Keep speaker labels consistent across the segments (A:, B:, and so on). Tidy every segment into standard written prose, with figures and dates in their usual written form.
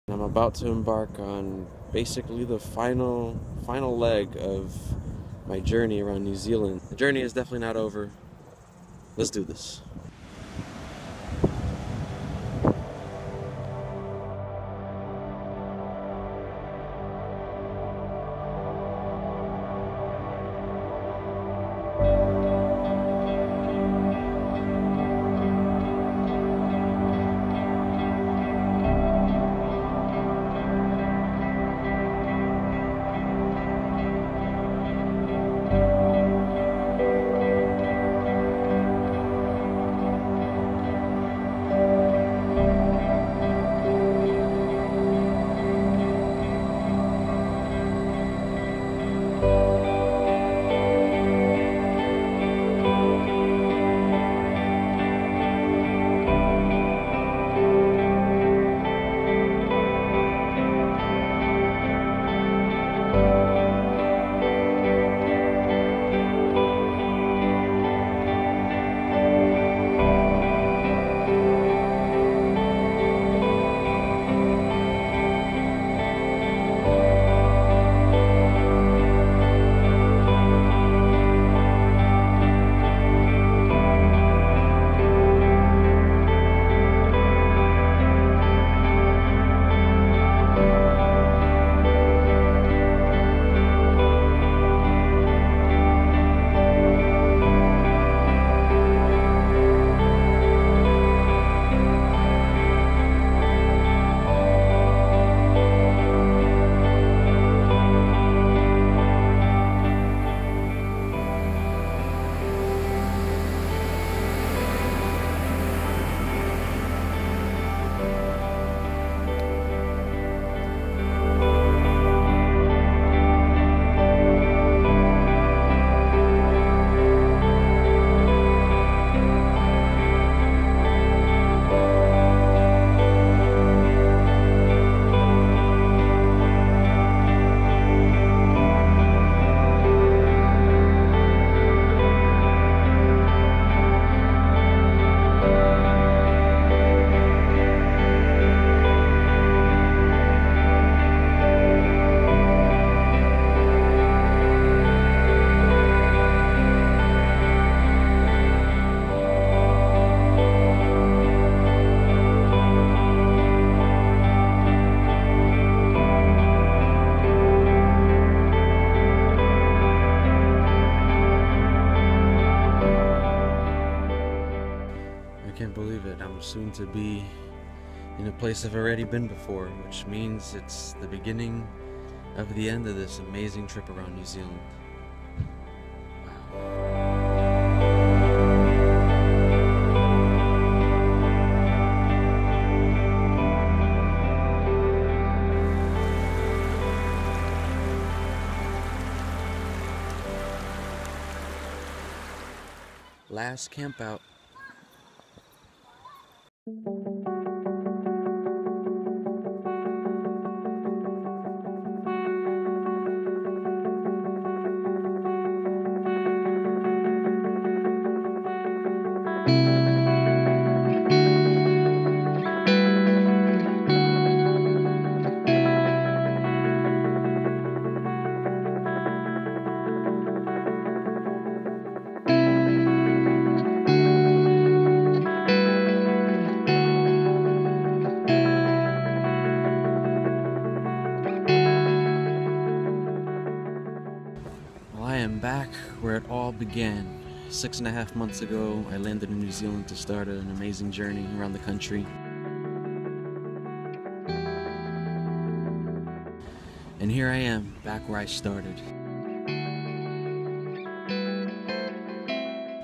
A: I'm about to embark on basically the final leg of my journey around New Zealand. The journey is definitely not over. Let's do this. I can't believe it. I'm soon to be in a place I've already been before, which means it's the beginning of the end of this amazing trip around New Zealand. Last camp out. I am back where it all began. 6.5 months ago, I landed in New Zealand to start an amazing journey around the country. And here I am, back where I started.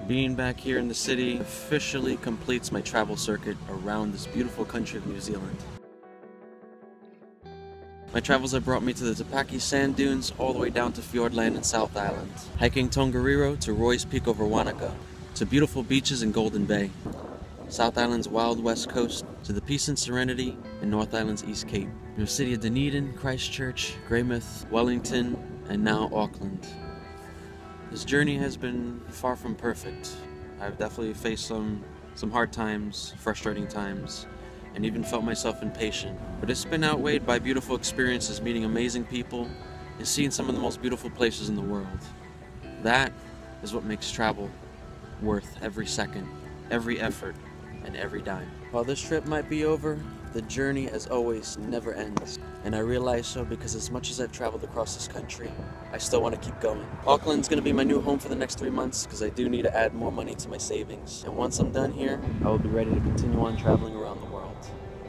A: Being back here in the city officially completes my travel circuit around this beautiful country of New Zealand. My travels have brought me to the Tapaki sand dunes all the way down to Fiordland and South Island, hiking Tongariro to Roy's Peak over Wanaka, to beautiful beaches in Golden Bay, South Island's wild west coast to the peace and serenity in North Island's East Cape, the city of Dunedin, Christchurch, Greymouth, Wellington, and now Auckland. This journey has been far from perfect. I've definitely faced some hard times, frustrating times, and even felt myself impatient. But it's been outweighed by beautiful experiences, meeting amazing people, and seeing some of the most beautiful places in the world. That is what makes travel worth every second, every effort, and every dime. While this trip might be over, the journey, as always, never ends. And I realize so because as much as I've traveled across this country, I still want to keep going. Auckland's going to be my new home for the next 3 months because I do need to add more money to my savings. And once I'm done here, I will be ready to continue on traveling around the world.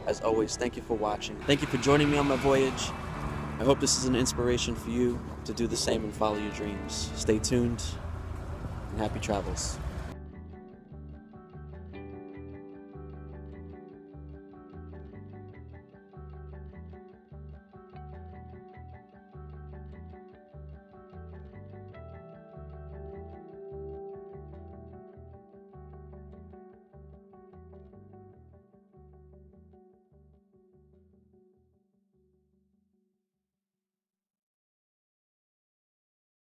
A: As always, thank you for watching. Thank you for joining me on my voyage. I hope this is an inspiration for you to do the same and follow your dreams. Stay tuned and happy travels.